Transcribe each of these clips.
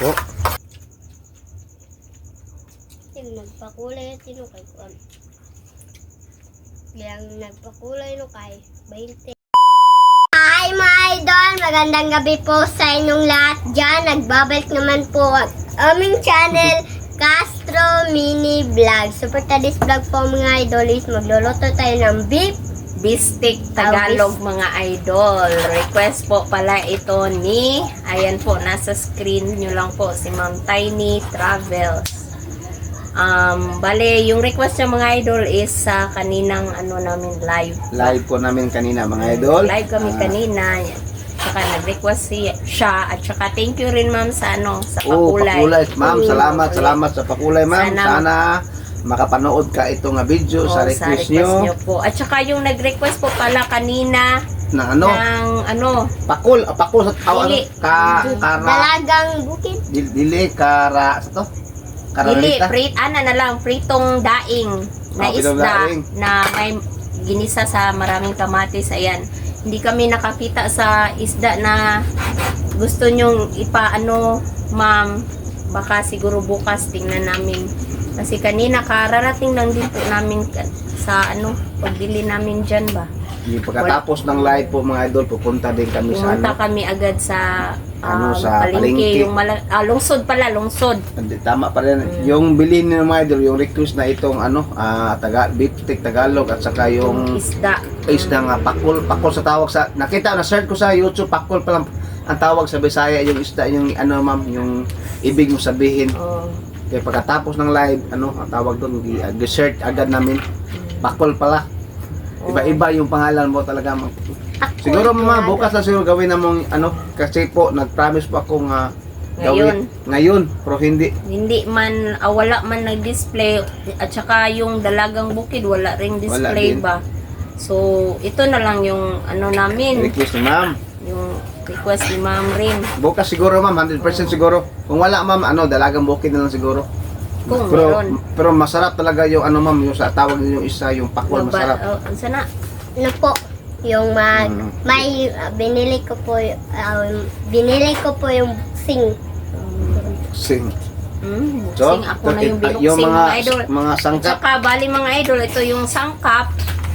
po. Yung nagpakulay at yung kay Kuan. Yang nagpakulay no kay 20. Hi mga idol! Magandang gabi po sa inyong lahat dyan. Nagbabalik naman po ang aming channel, Castro Mini Vlog. So for today's vlog po mga idol is magluluto tayo ng beef Bistik Tagalog mga idol. Request po pala ito ni, ayan po, nasa screen nyo lang po, si Ma'am Tiny Travels. Bale, yung request niya mga idol is sa kaninang namin live. Live po namin kanina mga idol. Live kami kanina. Saka nag-request siya at saka thank you rin ma'am sa sa pakulay. Pakulay. Ma'am, salamat sa pakulay ma'am. Sana makapanood ka itong video sa request nyo. Po. At saka yung nag-request po pala kanina ng pakul sa tawag Dalagang bukid. Dili kara sa to. Dili, Karalita. pritong daing na Pritong isda daing. na may ginisa sa maraming kamatis. Ayan. Hindi kami nakakita sa isda na gusto nyong ma'am. Baka siguro bukas tingnan namin. Kasi kanina kararating lang din po namin sa pagbili namin dyan ba. Pagkatapos ng live po mga idol, pupunta din kami sa Pumunta kami agad sa sa palengke. Yung lungsod pala, lungsod. Tama pa rin. Yung bilhin ni mga idol, yung request na itong beef Tagalog at saka yung isda nga pakul sa tawag sa nakita na search ko sa YouTube, pakul pa lang ang tawag sa Bisaya, yung isda yung ma'am, yung ibig mo sabihin. Kaya pagkatapos ng live, ang tawag doon, i-search agad namin. Pakul pala. Iba-iba yung pangalan mo talaga. Siguro mama, bukas na siguro gawin na mong kasi po nag-promise po akong gawin ngayon, pero hindi man wala man nag-display at saka yung dalagang bukid wala ring display ba. So ito na lang yung namin. Request ni ma'am. Yung request ni ma'am rin. Bukas siguro ma'am, 100% siguro. Kung wala ma'am, dalagang bukid na lang siguro. Pero masarap talaga yung ma'am, yung sa tawag yung isa, yung pakul, masarap. Ang sana. Po, yung may binili ko po yung sing. Sing. So, ako na yung binuksing mga idol. Mga sangkap. Tsaka bali mga idol, ito yung sangkap.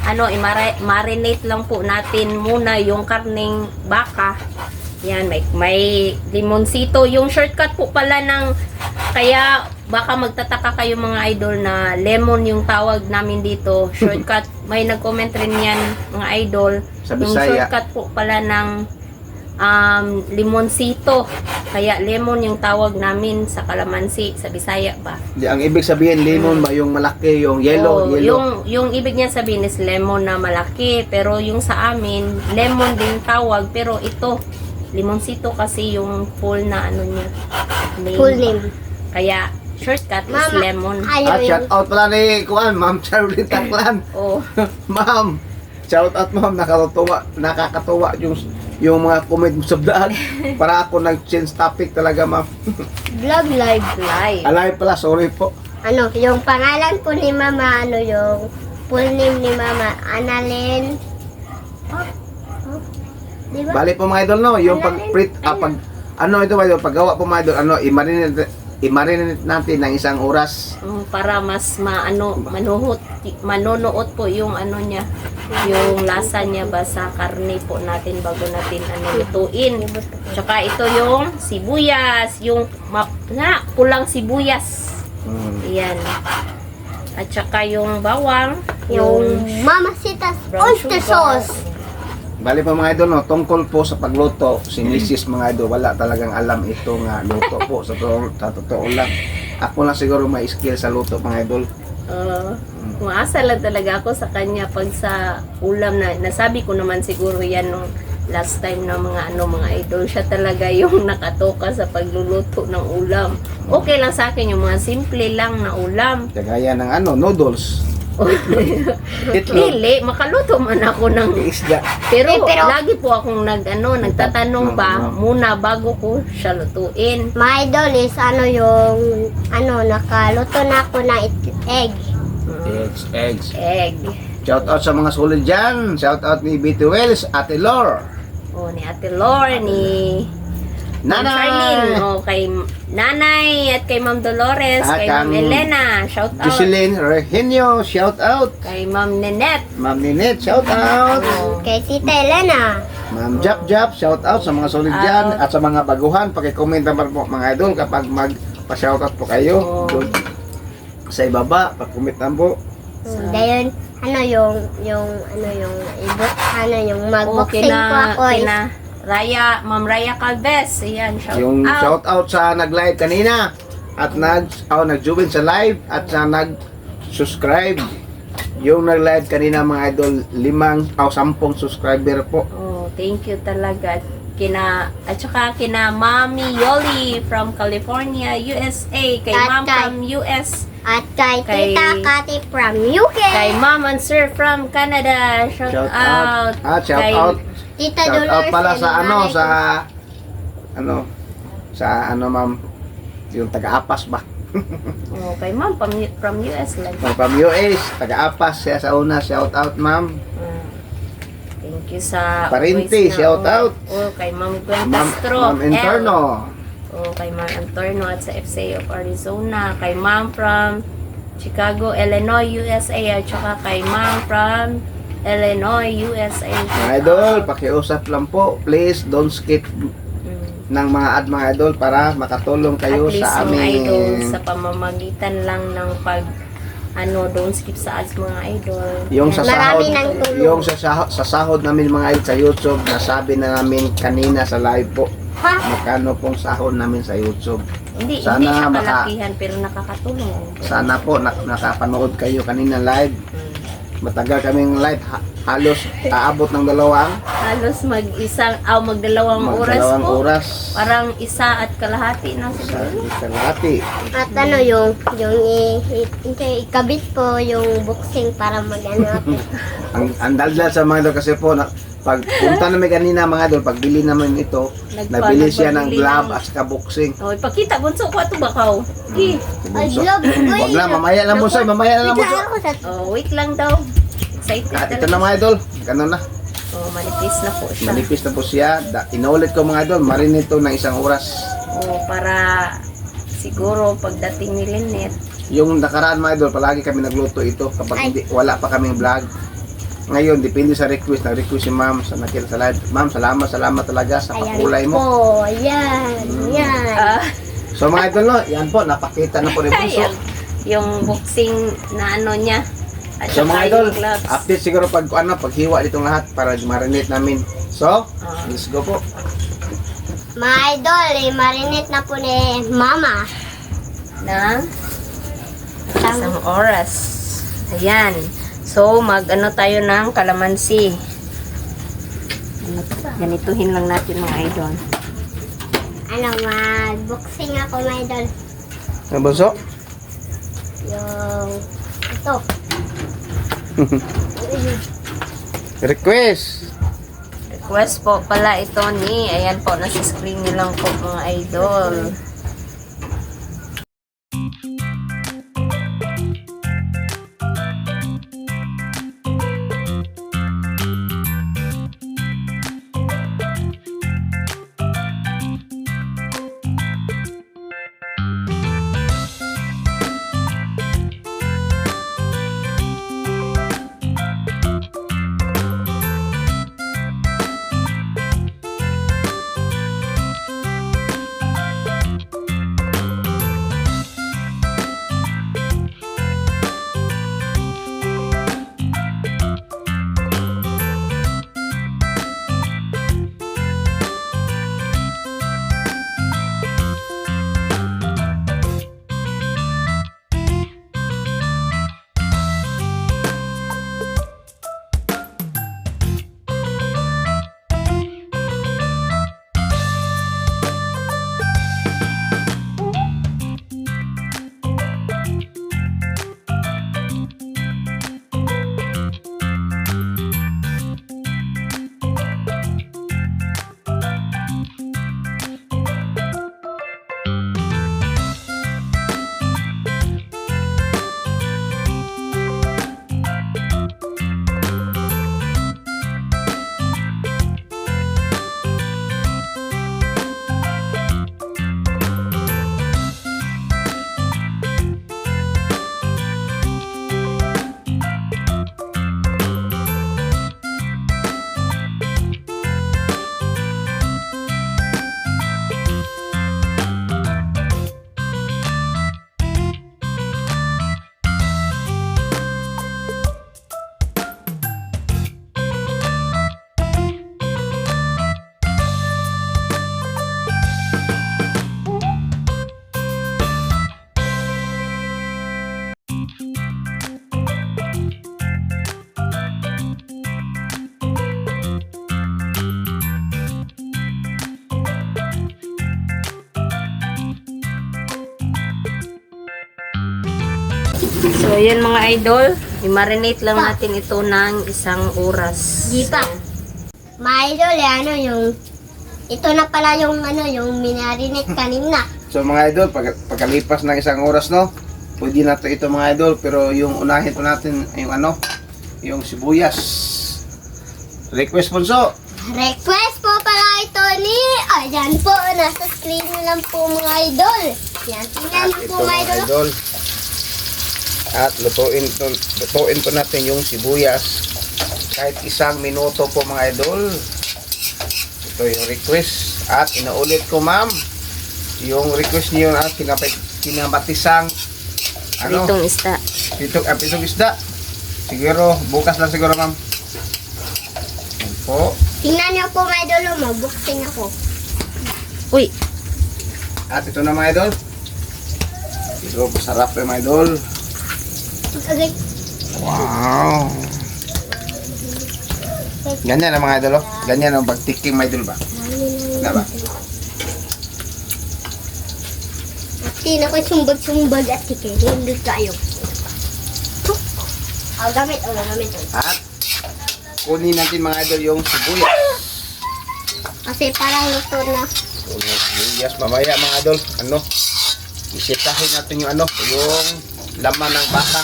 I-marinate lang po natin muna yung karneng baka. Yan, may limonsito. Yung shortcut po pala kaya baka magtataka kayo mga idol na lemon yung tawag namin dito. Shortcut, may nag-comment rin yan mga idol. Yung shortcut po pala ng limonsito. Kaya lemon yung tawag namin sa kalamansi, sa Bisaya ba? Ang ibig sabihin lemon ba yung malaki, yung yellow? Yung ibig niya sabihin is lemon na malaki. Pero yung sa amin, lemon din tawag. Pero ito, limonsito kasi yung full na niya. Full name. Kaya shortcut is lemon. Shout out pala ni Ma'am Charlie Taklan. Ma'am, shout out ma'am, nakakatuwa yung mga comment mo sa vlog. Para ako nag-change topic talaga ma'am. Vlog live. Alive pala, sorry po. Yung pangalan po ni mama, yung full name ni mama, Annalyn. Diba? Bali po mga idol, yung paggawa po mga idol, i-marinate natin ng isang oras. Para mas manunuot po yung niya, yung lasa niya ba sa karne po natin bago natin lutuin. Tsaka ito yung sibuyas, yung pulang sibuyas. Ayan. At tsaka yung bawang, yung Mamacita's oyster sauce. Bali po mga idol, tungkol po sa pagluto, si Mrs. mga idol, wala talagang alam ito nga luto po, sa totoo lang. Ako lang siguro may skill sa luto mga idol. Umaasa lang talaga ako sa kanya pag sa ulam na nasabi ko naman siguro yan nung last time na mga idol, siya talaga yung nakatoka sa pagluluto ng ulam. Okay lang sa akin yung mga simple lang na ulam. Kagaya ng noodles. Dili, makaluto man ako ng isda. Pero lagi po akong nagtatanong ba muna bago ko siya lutuin. My idol is nakaluto na ako ng egg. Egg. Shout out sa mga solid dyan. Shout out ni BT Wells, Ate Lor. Ni Ate Lor, ni Ma'am Charlene, oh, kay Nanay at kay Ma'am Dolores, At kay Ma'am kang Elena, shout out. Jocelyn Regenio, shout out. Kay Ma'am Nenette. Ma'am Ninette, shout out. Kay Tita Elena. Ma'am Jap Jap, shout out sa mga solid dyan. At sa mga baguhan, pakicomment naman po mga idol kapag magpa-shout out po kayo. Oh. Doon sa ibaba, pag-comment naman po. Dayon, yung mag-boxing po ako. Kina Raya, Ma'am Raya Calves. Ayan, shout Yung out. shout out sa nag-live kanina at nag-join sa live at sa nag-subscribe. Yung nag-live kanina mga idol, 10 subscriber po. Oh, thank you talaga. At saka kina Mami Yoli from California, USA. Kay At Ma'am kay- from US. At kay Kay- Tita Kati from UK. Kay Ma'am and Sir from Canada. Shout, Shout out. out. Shout Kay- out. Tita Shout out Dolores. pala sa and sa ma'am, yung taga-apas ba? Oh, kay Ma'am from US lang. From US, taga-apas siya sa una, shout out ma'am. Thank you sa Parente, voice na, shout out. Oh, kay Ma'am Gwen Ma'am, Castro. ma'am Interno. Oh, kay Ma'am Antorno at sa FCA of Arizona. Kay Ma'am from Chicago, Illinois, USA. At saka kay Ma'am from Illinois, USA. Mga idol, pakiusap lang po, please don't skip ng mga idol para makatulong kayo At least sa mga aming idol sa pamamagitan lang ng don't skip sa ads mga idol. yung sa Marami sahod, ng tulong. yung sa sahod namin mga idol sa YouTube, nasabi na namin kanina sa live po, Ha? magkano pong sahod namin sa YouTube. Hindi Sana siya maka- kalakihan pero nakakatulong. Sana po nakapanood kayo kanina live. Mm. Matagal kaming live, halos aabot ng Halos magdalawang oras magdalawang po. oras. Parang isa at kalahati na Sa siguro. kalahati. At ikabit po yung boxing para mag-ano. Ang daldal sa mga idol kasi po, pag punta namin kanina mga idol, pagbili naman ito, nabili siya ng nagbili glove ng- at saka boxing. Oh, ipakita bunso ko ato bakaw. Gi. Ay, Bunso. love, Wag na, mamaya lang bunso, mamaya lang bunso. Ako sa Oh, wait lang daw. Excited At ito talaga. na mga idol, ganun na. Oh, manipis na po siya. Manipis na po siya. Inulit ko mga idol, marinate ito ng 1 oras. Oh, para siguro pagdating ni Lynette. Yung nakaraan mga idol, palagi kami nagluto ito kapag wala pa kaming vlog. Ngayon, depende sa request. Nag-request si ma'am sa nakita sa live. Ma'am, salamat talaga sa pakulay mo. po. Yan. Yan. Ah, So mga idol, no, yan po, napakita na po rin bunso. ayan. Yung boxing na ano niya. At So saka mga idol, yung gloves. update siguro paghiwa ditong lahat para marinate namin. So, Ah. let's go po. Mga idol, marinate na po ni Mama. Na isang oras. Ayan. So, mag-ano tayo ng kalamansi. Ganituhin lang natin mga idol. Mag-boxing ako mga idol. Ano bunso? Yung ito. Request. Request po pala ito ni, ayan po, nasa screen nyo lang po mga idol. So, ayan mga idol. I-marinate lang natin ito ng 1 oras. Di pa. Mga idol, ano yung... Ito na pala yung yung minarinate kanina. So mga idol, pagkalipas ng 1 oras, no, pwede na ito mga idol, pero yung unahin po natin yung yung sibuyas. Request Bunso. Request po pala ito ni... Ayan po, nasa screen na lang po mga idol. Yan, tingnan At niyo ito po mga mga idol. idol. At lutuin po natin yung sibuyas. Kahit 1 minuto po mga idol. Ito yung request. At inaulit ko ma'am, yung request niyo na kinabatisang Pritong isda. pitong isda. Siguro, bukas lang siguro ma'am. Yan po. Tingnan niyo po mga idol, mabuksing ako. Uy, At ito na mga idol. Ito, sarap yung mga idol. Okay. Wow. Ganyan ang mga idol. Oh. Ganyan ang pagtiking mga idol ba? Diba? Tingnan ko sumbag-sumbag at tikin. Hindi tayo. Gamit. At kunin natin mga idol yung sibuyas. Kasi parang luto na. Yung sibuyas mamaya mga idol. Isitahin natin yung yung laman ng baka.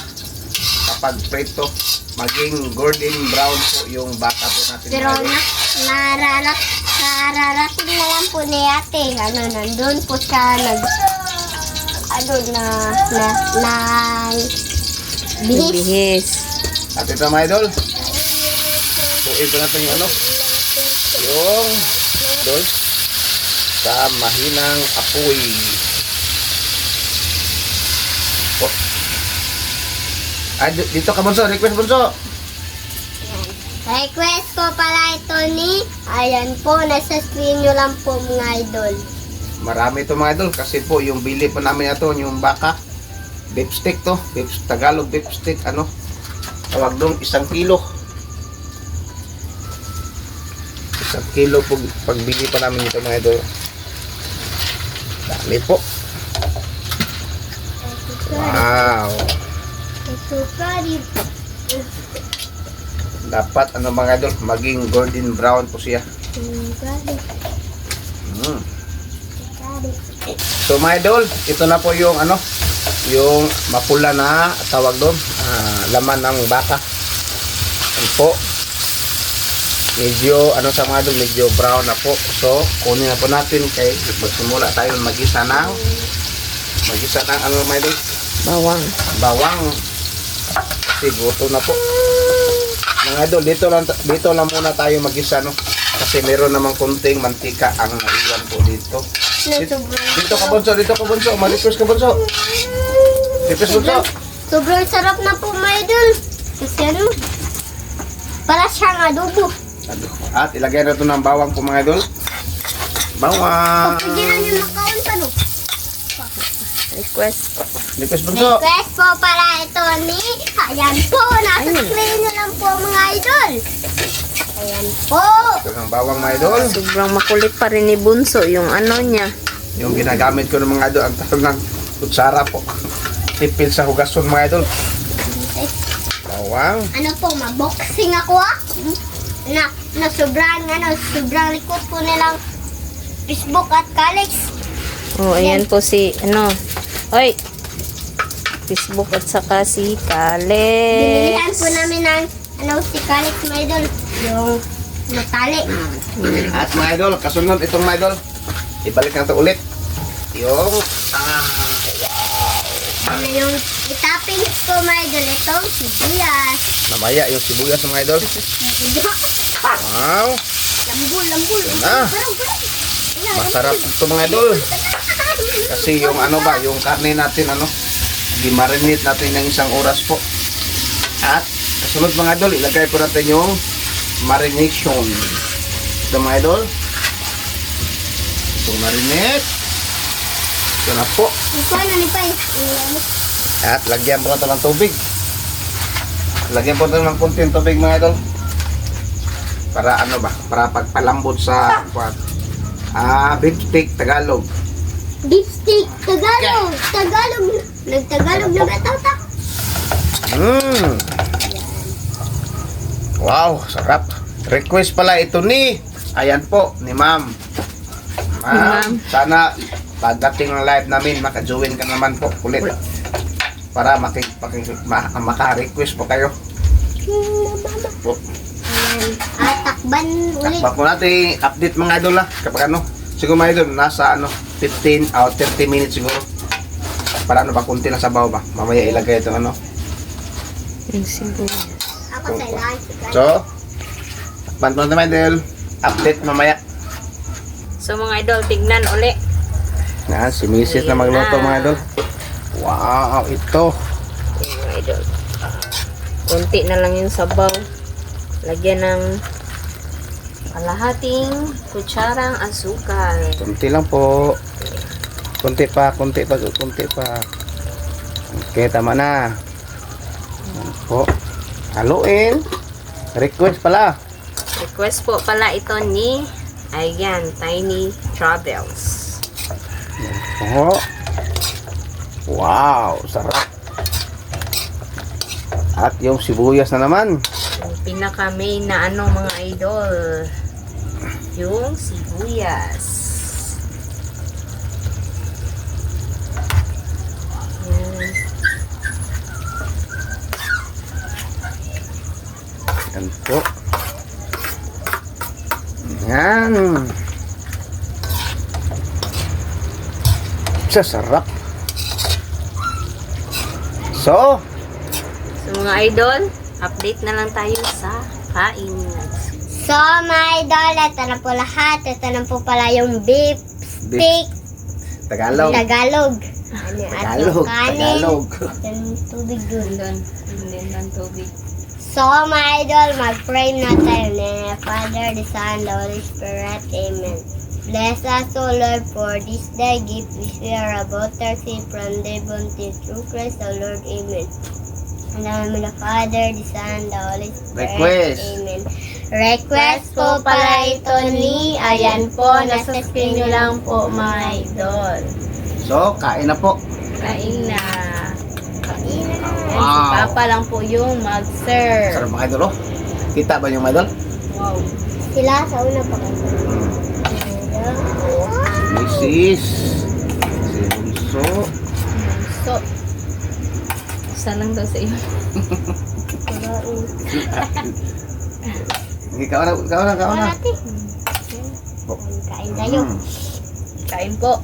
Kapag prito, maging golden brown po yung baka po natin. Pero mga idol. nararating na lang po ni ate. Nandun po siya bihis. bihis. At ito mga idol. Tuin ko natin yung yung idol sa mahinang apoy. Oh. Ay, dito ka Bunso, request Bunso. Request ko pala ito ni... Ayan po, nasa screen nyo lang po mga idol. Marami ito mga idol kasi po yung bili po namin ito, yung baka. Beef steak to, Tagalog beef steak, tawag doon, 1 kilo. 1 kilo po pagbili pa namin ito mga idol. Dami po. Wow. Ito pa rin. Dapat mga idol, maging golden brown po siya. So mga idol, ito na po yung yung mapula na tawag doon, laman ng baka. Yan po. Medyo sa mga idol, medyo brown na po. So kunin na po natin kay magsimula tayo magisa ng mga idol, bawang. Kasi gusto na po. Mga idol, dito lang muna tayo magisa, no? Kasi meron namang konting mantika ang naiwan po dito. Dito ka Bunso, ma-request ka Bunso. Request Bunso. Sobrang sarap na po mga idol. Kasi para siyang adobo. At ilagay na ito ng bawang po mga idol. Bawang. Pwede na nyo makaon pa no? Request. Request Bunso. Request po para ito ni... Ayan po, nasa screen nyo lang po mga idol. Ayan po. Ito ng bawang mga idol. Sobrang makulit pa rin ni Bunso yung niya. Yung ginagamit ko ng mga idol, ang tawag ng kutsara po. Tipil sa hugason mga idol. Bawang. Maboxing ako na sobrang likod po nilang Facebook at Calix. Oh, ayan po si, Oy! Facebook at saka si Binilihan Kalex. po namin ng si Calix mga idol. Yung matali. At mga idol, kasunod itong mga idol. Ibalik na ito ulit. Yung Yung itappings ko mga idol. Itong sibuyas. mamaya yung sibuyas mga idol. Wow. Lambul. Ah. Masarap ito mga idol. Kasi yung yung karne natin i-marinate natin ng 1 oras po. At kasunod mga idol, ilagay po natin yung marination. Ito mga idol. Itong marinate. Ito na po. At lagyan po natin ng tubig. Lagyan po natin ng konting tubig mga idol. Para para pagpalambot sa beef steak Tagalog. Beef steak, Tagalog. Nagtagalog na ba ito? Mm. Wow, sarap. Request pala ito ni, ayan po, ni Ma'am. Ma'am, sana pagdating ng live namin, maka-join ka naman po ulit. Para maka-request po kayo. Po. Ayan. Takban ulit. Takpan po natin, update mga idol ha. Kapag ano, siguro mga idol, nasa 15 o 30 minutes siguro. Para ano ba, kunti lang sabaw ba. Mamaya ilagay ito ano. Yung sibuyas. Ako sa ilang. So, takpan po natin mga idol. Update mamaya. So mga idol, tignan uli. Yan, si Mrs. na magluto mga idol. Wow, ito. Yung mga idol. Kunti na lang yung sabaw. Lagyan ng kalahating kutsarang asukal. Kunti lang po. Kunti pa. Okay, tama na. Yan po. Haluin. Request pala. Request po pala ito ni, ayan, Tiny Travels. Yan po. Wow, sarap. At yung sibuyas na naman. Yung pinaka main na ano mga idol, yung sibuyas. Yan. Yan po. Yan. Sarap. So, So mga idol, update na lang tayo sa kain. So, my idol, ito na po lahat. Ito na po pala yung beef stick. Tagalog. Tagalog. Ano yung ating kanin. Tagalog. Yung tubig dun. Doon, hindi lang tubig. So, my idol, mag-pray na tayo na Father, the Son, the Holy Spirit. Amen. Bless us, O Lord, for this day gift which we are about to receive from the bounty through Christ the Lord. Amen. In the name of the Father, the Son, the Holy Spirit. Request. Amen. Request po pala ito ni, ayan po, nasa screen nyo lang po, mga idol. So, kain na po. Kain na. Kain na. Ayan, si Wow. Papa lang po yung mag-serve. Sarap mga idol, oh. Kita ba yung mga idol? Wow. Sila sa una pa kayo. Mrs. Si Bunso. So, isa lang daw sa iyo. Ikaw na. Kain tayo. Kain po.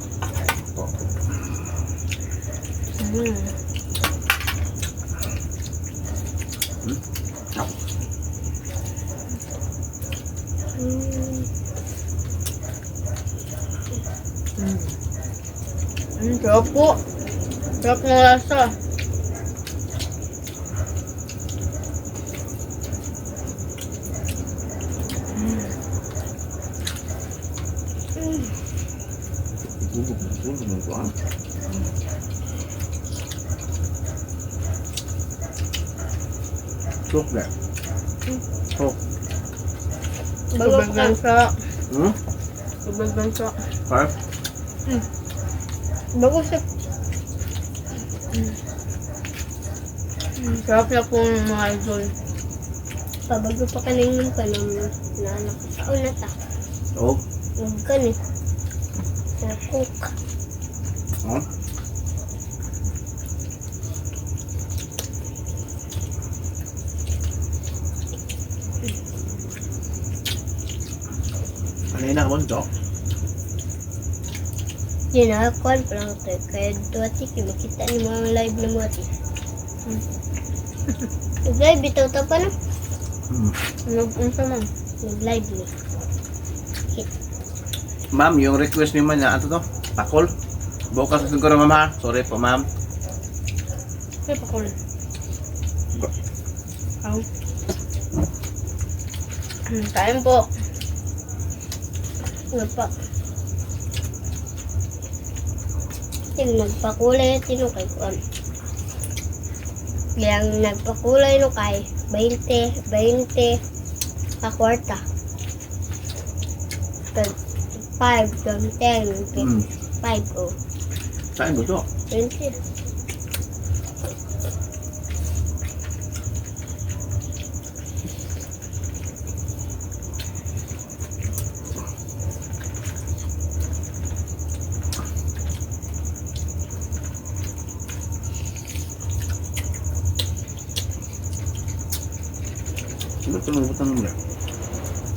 Sarap po. Sarap na lasa. Chocolate. Sobrang gansa. Hmm? Sobrang gansa. Par? Bago siya. Sarap na po mga idol. Pabago pa kanina pa nung naanak ko sa una ta. Oh. Huwag ka ni. Nakuk. Oh. Kanina ka mo, Dok? Ginakakuan pa lang ito. Kaya doon ati, kimakita ni mga live na mo ati. Nag-live ito ito pa na. Unsa man? Nag-live ni. Ma'am, yung request niyo man na, ato to? Pakol? Bukas sa siguro, ma'am ha? Sorry po, ma'am. Ay, pakul. Aw. Kain po. Nagpa. Yung nagpakulay tino kay kuan. Yang nagpakulay no kay 20 ka kwarta. 5 from 10, 5 oh. Saan mo to? 20. Ano ito ng butang nila?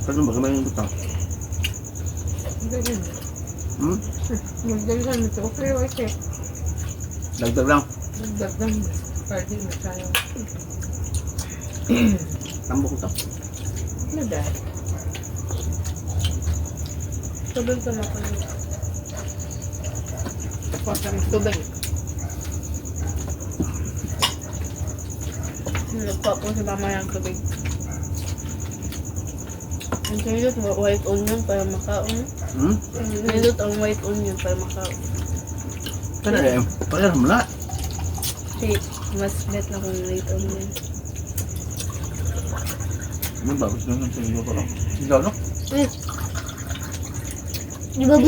Paano ba kamay yung butang? Ganyan. Hmm? Magdagdag ito. Okay, okay. Dagdag lang. Magdagdag. Pwede mo tayo. Tambok ito. Ano dahil? Tubig ka na pa yun. Tapos ang tubig. Nagpa po si mama yung tubig. Ang sinilot white onion para makaon. Hmm? Sinilot ang white onion para makaon. Pero eh, pala naman na. Kasi mas bet na kung white onion. Ano ba? Gusto naman sa iyo ko lang. Ikaw, no? Di ba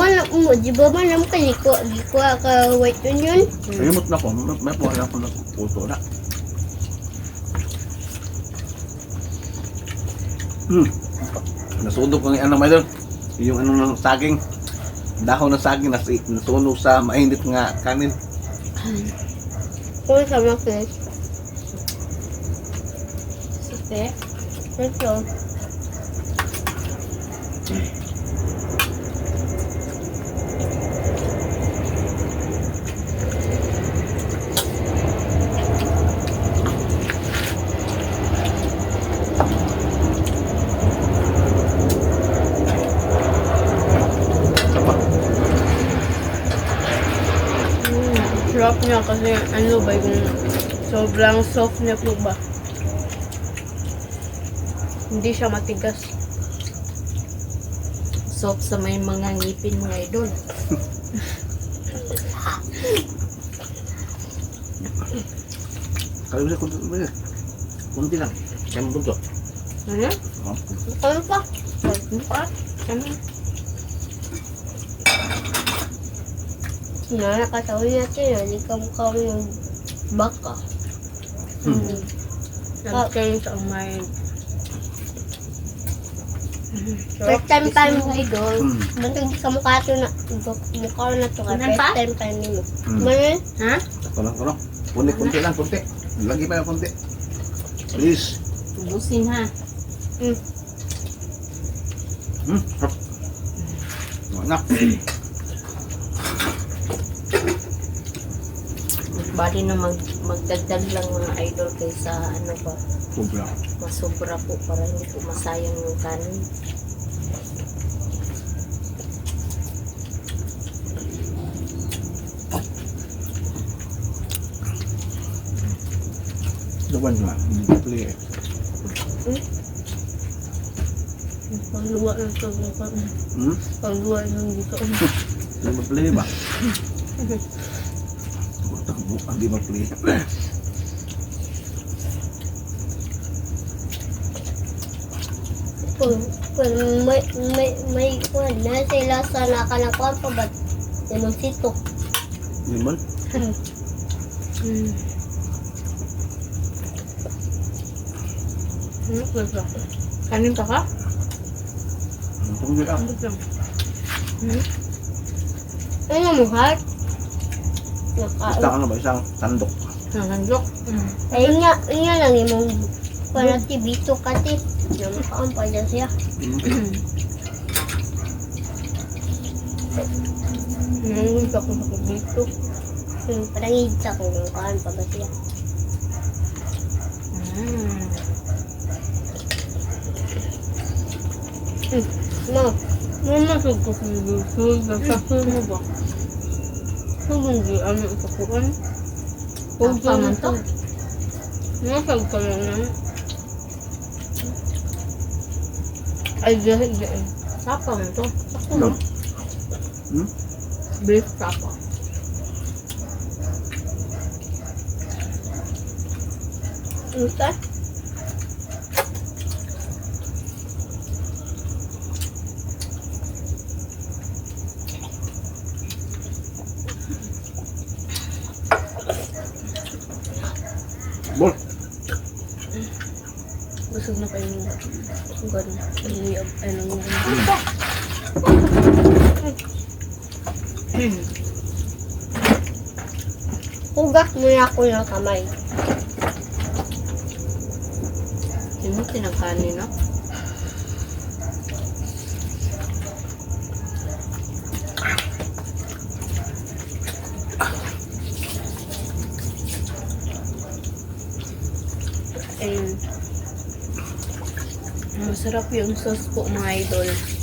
man naman ka ka white onion? Ayumot na ko. May puhala ko na puto na. Nasudok ko ng ano may doon. Yung ano ng saging. Dahon ng saging nasunog sa mainit nga kanin. Kung sa makis. Sate. Ito. Sarap niya kasi ano ba yung sobrang soft niya po ba? Hindi siya matigas. Soft sa may mga ngipin mga idol. Kaya bisa kunti lang. Kaya mo bunto. Ano? Ano pa? Ano? Nakakatawa natin yan. Ikaw mukha ng baka. Nag-change ang mind. First time pa mo idol. Bantog ka mukha ito na. Mukha na ito ka. Ano First pa? time pa mo. Manan? Ha? Ako lang. Kunti lang, kunti. Lagi pa yung kunti. Please. Tubusin ha. Harap. Anak. Bali na magdagdag lang mga idol kaysa ano ba, Sobra. masobra po para hindi po masayang yung kanin. Dawan nga. Hindi play eh. Pangluwa ng ito. Pangluwa ng dito. Hindi play ba? Hindi mag-play. Kung may kuwan na sila sa nakanakuan pa ba? Yung sito. Limon? Ano ba? Kanin ka ka? Tunggu ah. Ano ba? Ano mo, heart? Basta ka na ba? Isang tandok. Nanganjok. Ayun nga lang yung para tibito kati. Namukaan pa dyan siya. Nanganjok ako sa dito. Parang higsa ko namukaan pa ba siya. No. Mamasag ko sa dito. Nagsasabi mo ba? Hindi, ano ito ko an? Apa man to? Nasag ka lang na. Ay, dahil dahil. Sapa man to? No? Beef tapa. Ano ka? Bol. Busog na kayo ng gano'n. Ano yung Hugas muna ako ng kamay. Ano tinagkanin na? Ayun. Masarap yung sauce po mga idol.